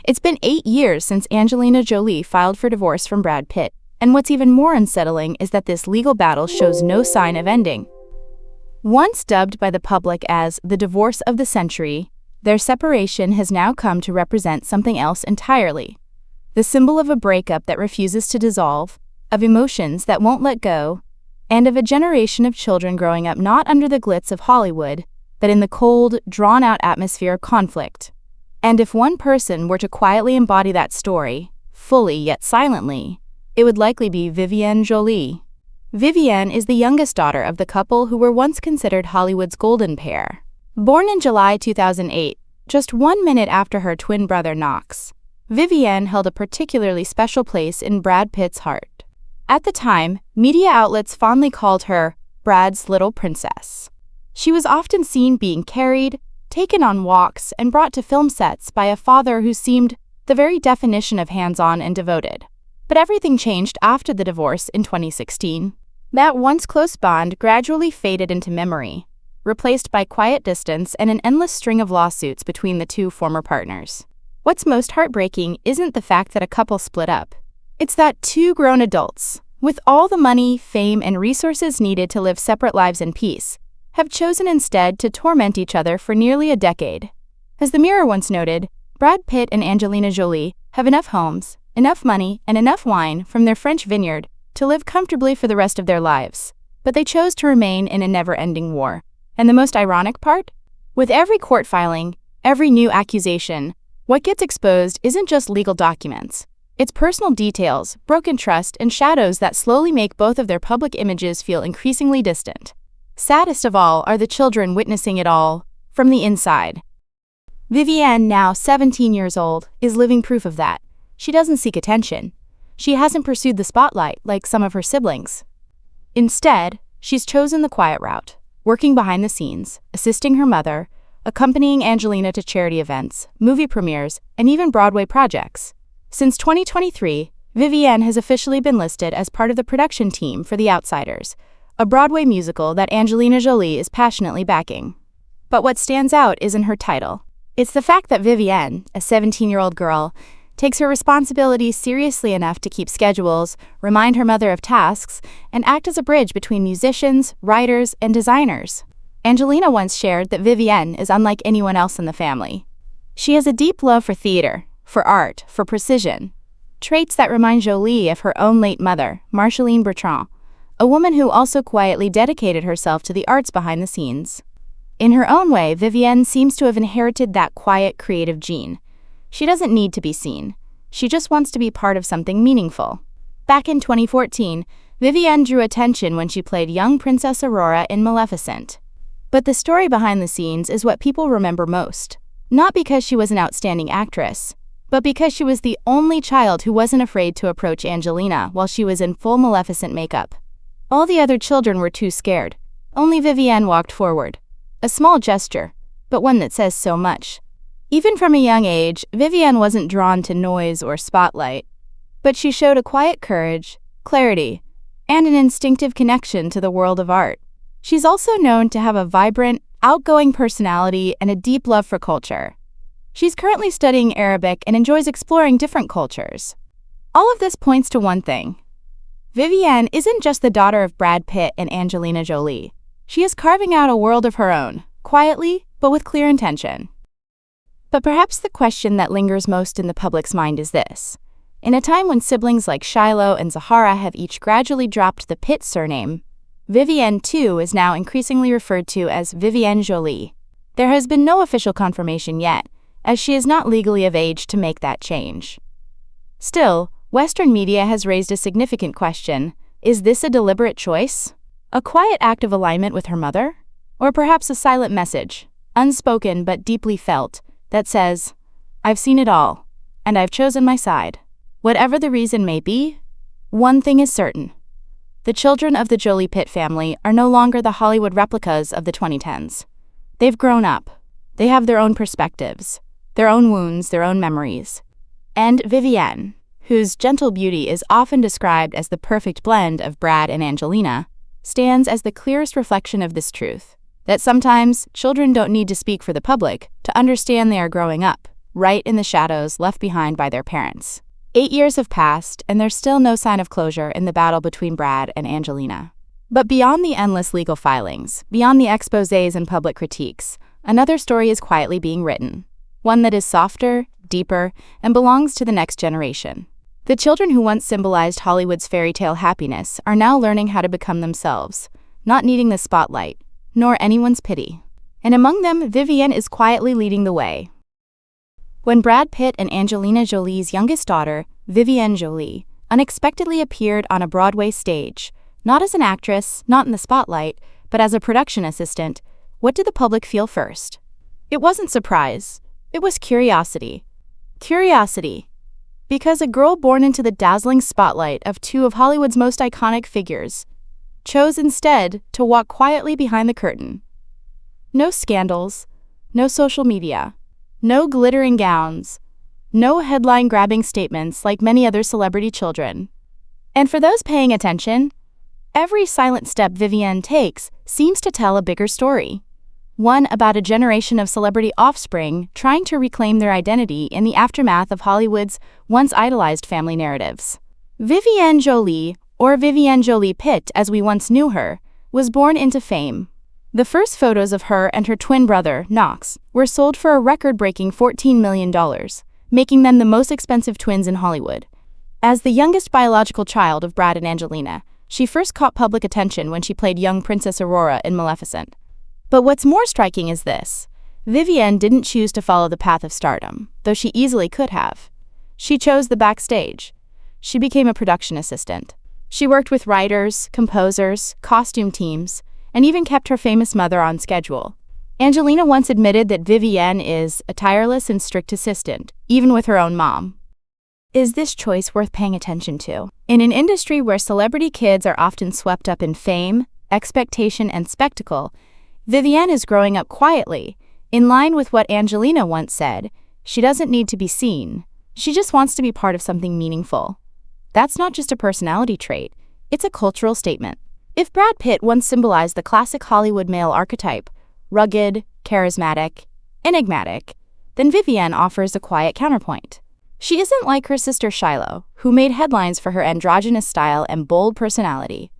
It's been 8 years since Angelina Jolie filed for divorce from Brad Pitt, and what's even more unsettling is that this legal battle shows no sign of ending. Once dubbed by the public as the divorce of the century, their separation has now come to represent something else entirely. The symbol of a breakup that refuses to dissolve, of emotions that won't let go, and of a generation of children growing up not under the glitz of Hollywood, but in the cold, drawn-out atmosphere of conflict. And if one person were to quietly embody that story, fully yet silently, it would likely be Vivienne Jolie. Vivienne is the youngest daughter of the couple who were once considered Hollywood's golden pair. Born in July 2008, just 1 minute after her twin brother Knox, Vivienne held a particularly special place in Brad Pitt's heart. At the time, media outlets fondly called her Brad's little princess. She was often seen being carried, taken on walks, and brought to film sets by a father who seemed the very definition of hands-on and devoted. But everything changed after the divorce in 2016. That once close bond gradually faded into memory, replaced by quiet distance and an endless string of lawsuits between the two former partners. What's most heartbreaking isn't the fact that a couple split up. It's that two grown adults, with all the money, fame, and resources needed to live separate lives in peace, have chosen instead to torment each other for nearly a decade. As the Mirror once noted, Brad Pitt and Angelina Jolie have enough homes, enough money, and enough wine from their French vineyard to live comfortably for the rest of their lives. But they chose to remain in a never-ending war. And the most ironic part? With every court filing, every new accusation, what gets exposed isn't just legal documents. It's personal details, broken trust, and shadows that slowly make both of their public images feel increasingly distant. Saddest of all are the children witnessing it all, from the inside. Vivienne, now 17 years old, is living proof of that. She doesn't seek attention. She hasn't pursued the spotlight like some of her siblings. Instead, she's chosen the quiet route, working behind the scenes, assisting her mother, accompanying Angelina to charity events, movie premieres, and even Broadway projects. Since 2023, Vivienne has officially been listed as part of the production team for The Outsiders, a Broadway musical that Angelina Jolie is passionately backing. But what stands out isn't her title. It's the fact that Vivienne, a 17-year-old girl, takes her responsibilities seriously enough to keep schedules, remind her mother of tasks, and act as a bridge between musicians, writers, and designers. Angelina once shared that Vivienne is unlike anyone else in the family. She has a deep love for theater, for art, for precision. Traits that remind Jolie of her own late mother, Marceline Bertrand, a woman who also quietly dedicated herself to the arts behind the scenes. In her own way, Vivienne seems to have inherited that quiet, creative gene. She doesn't need to be seen. She just wants to be part of something meaningful. Back in 2014, Vivienne drew attention when she played young Princess Aurora in Maleficent. But the story behind the scenes is what people remember most. Not because she was an outstanding actress, but because she was the only child who wasn't afraid to approach Angelina while she was in full Maleficent makeup. All the other children were too scared. Only Vivienne walked forward. A small gesture, but one that says so much. Even from a young age, Vivienne wasn't drawn to noise or spotlight, but she showed a quiet courage, clarity, and an instinctive connection to the world of art. She's also known to have a vibrant, outgoing personality and a deep love for culture. She's currently studying Arabic and enjoys exploring different cultures. All of this points to one thing. Vivienne isn't just the daughter of Brad Pitt and Angelina Jolie. She is carving out a world of her own, quietly, but with clear intention. But perhaps the question that lingers most in the public's mind is this. In a time when siblings like Shiloh and Zahara have each gradually dropped the Pitt surname, Vivienne, too, is now increasingly referred to as Vivienne Jolie. There has been no official confirmation yet, as she is not legally of age to make that change. Still, Western media has raised a significant question. Is this a deliberate choice? A quiet act of alignment with her mother? Or perhaps a silent message, unspoken but deeply felt, that says, "I've seen it all, and I've chosen my side." Whatever the reason may be, one thing is certain. The children of the Jolie-Pitt family are no longer the Hollywood replicas of the 2010s. They've grown up. They have their own perspectives, their own wounds, their own memories. And Vivienne, whose gentle beauty is often described as the perfect blend of Brad and Angelina, stands as the clearest reflection of this truth, that sometimes children don't need to speak for the public to understand they are growing up. right in the shadows left behind by their parents. 8 years have passed, and there's still no sign of closure in the battle between Brad and Angelina. But beyond the endless legal filings, beyond the exposés and public critiques, another story is quietly being written. One that is softer, deeper, and belongs to the next generation. The children who once symbolized Hollywood's fairy tale happiness are now learning how to become themselves, not needing the spotlight, nor anyone's pity. And among them, Vivienne is quietly leading the way. When Brad Pitt and Angelina Jolie's youngest daughter, Vivienne Jolie, unexpectedly appeared on a Broadway stage, not as an actress, not in the spotlight, but as a production assistant, what did the public feel first? It wasn't surprise. It was curiosity. Curiosity. Because a girl born into the dazzling spotlight of two of Hollywood's most iconic figures chose instead to walk quietly behind the curtain. No scandals, no social media, no glittering gowns, no headline-grabbing statements like many other celebrity children. And for those paying attention, every silent step Vivienne takes seems to tell a bigger story. One about a generation of celebrity offspring trying to reclaim their identity in the aftermath of Hollywood's once idolized family narratives. Vivienne Jolie, or Vivienne Jolie-Pitt as we once knew her, was born into fame. The first photos of her and her twin brother, Knox, were sold for a record-breaking $14 million, making them the most expensive twins in Hollywood. As the youngest biological child of Brad and Angelina, she first caught public attention when she played young Princess Aurora in Maleficent. But what's more striking is this. Vivienne didn't choose to follow the path of stardom, though she easily could have. She chose the backstage. She became a production assistant. She worked with writers, composers, costume teams, and even kept her famous mother on schedule. Angelina once admitted that Vivienne is a tireless and strict assistant, even with her own mom. Is this choice worth paying attention to? In an industry where celebrity kids are often swept up in fame, expectation, and spectacle, Vivienne is growing up quietly, in line with what Angelina once said, she doesn't need to be seen, she just wants to be part of something meaningful. That's not just a personality trait, it's a cultural statement. If Brad Pitt once symbolized the classic Hollywood male archetype, rugged, charismatic, enigmatic, then Vivienne offers a quiet counterpoint. She isn't like her sister Shiloh, who made headlines for her androgynous style and bold personality.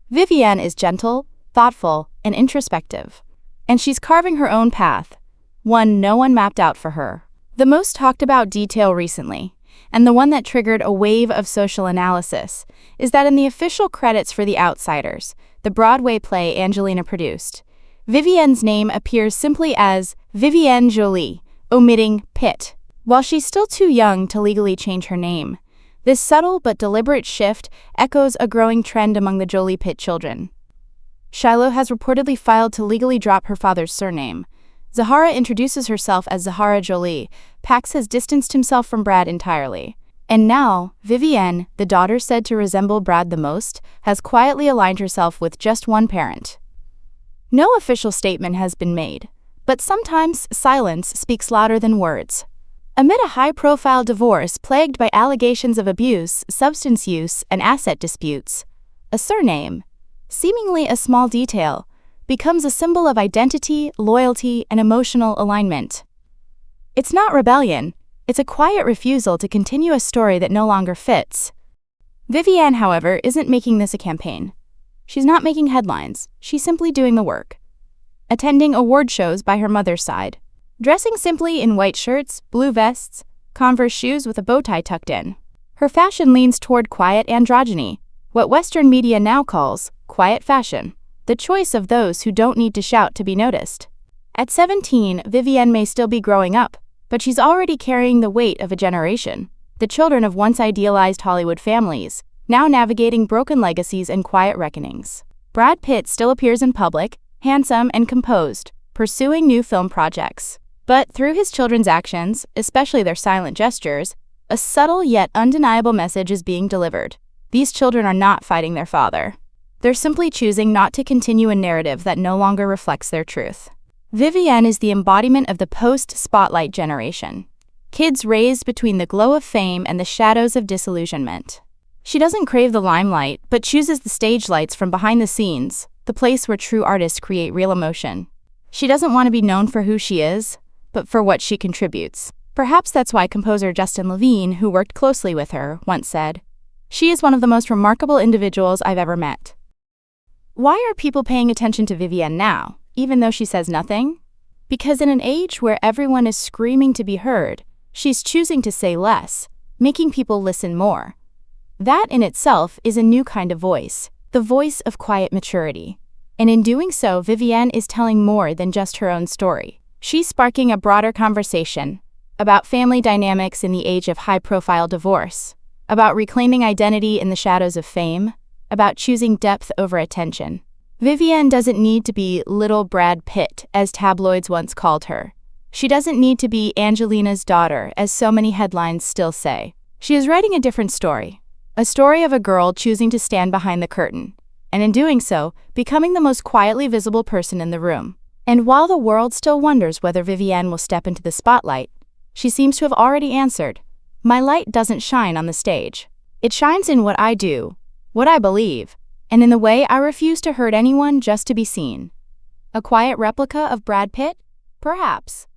Vivienne is gentle, thoughtful, and introspective. And she's carving her own path, one no one mapped out for her. The most talked about detail recently, and the one that triggered a wave of social analysis, is that in the official credits for The Outsiders, the Broadway play Angelina produced, Vivienne's name appears simply as Vivienne Jolie, omitting Pitt. While she's still too young to legally change her name, this subtle but deliberate shift echoes a growing trend among the Jolie-Pitt children. Shiloh has reportedly filed to legally drop her father's surname. Zahara introduces herself as Zahara Jolie. Pax has distanced himself from Brad entirely. And now, Vivienne, the daughter said to resemble Brad the most, has quietly aligned herself with just one parent. No official statement has been made, but sometimes silence speaks louder than words. Amid a high-profile divorce plagued by allegations of abuse, substance use, and asset disputes, a surname, seemingly a small detail, becomes a symbol of identity, loyalty, and emotional alignment. It's not rebellion, it's a quiet refusal to continue a story that no longer fits. Vivienne, however, isn't making this a campaign. She's not making headlines, she's simply doing the work. Attending award shows by her mother's side. Dressing simply in white shirts, blue vests, Converse shoes with a bow tie tucked in. Her fashion leans toward quiet androgyny, what Western media now calls quiet fashion, the choice of those who don't need to shout to be noticed. At 17, Vivienne may still be growing up, but she's already carrying the weight of a generation, the children of once idealized Hollywood families, now navigating broken legacies and quiet reckonings. Brad Pitt still appears in public, handsome and composed, pursuing new film projects. But through his children's actions, especially their silent gestures, a subtle yet undeniable message is being delivered. These children are not fighting their father. They're simply choosing not to continue a narrative that no longer reflects their truth. Vivienne is the embodiment of the post-spotlight generation. Kids raised between the glow of fame and the shadows of disillusionment. She doesn't crave the limelight, but chooses the stage lights from behind the scenes, the place where true artists create real emotion. She doesn't want to be known for who she is, but for what she contributes. Perhaps that's why composer Justin Levine, who worked closely with her, once said, "She is one of the most remarkable individuals I've ever met." Why are people paying attention to Vivienne now, even though she says nothing? Because in an age where everyone is screaming to be heard, she's choosing to say less, making people listen more. That in itself is a new kind of voice, the voice of quiet maturity. And in doing so, Vivienne is telling more than just her own story. She's sparking a broader conversation about family dynamics in the age of high-profile divorce, about reclaiming identity in the shadows of fame, about choosing depth over attention. Vivienne doesn't need to be little Brad Pitt, as tabloids once called her. She doesn't need to be Angelina's daughter, as so many headlines still say. She is writing a different story, a story of a girl choosing to stand behind the curtain, and in doing so, becoming the most quietly visible person in the room. And while the world still wonders whether Vivienne will step into the spotlight, she seems to have already answered, "My light doesn't shine on the stage. It shines in what I do, what I believe, and in the way I refuse to hurt anyone just to be seen." A quiet replica of Brad Pitt? Perhaps.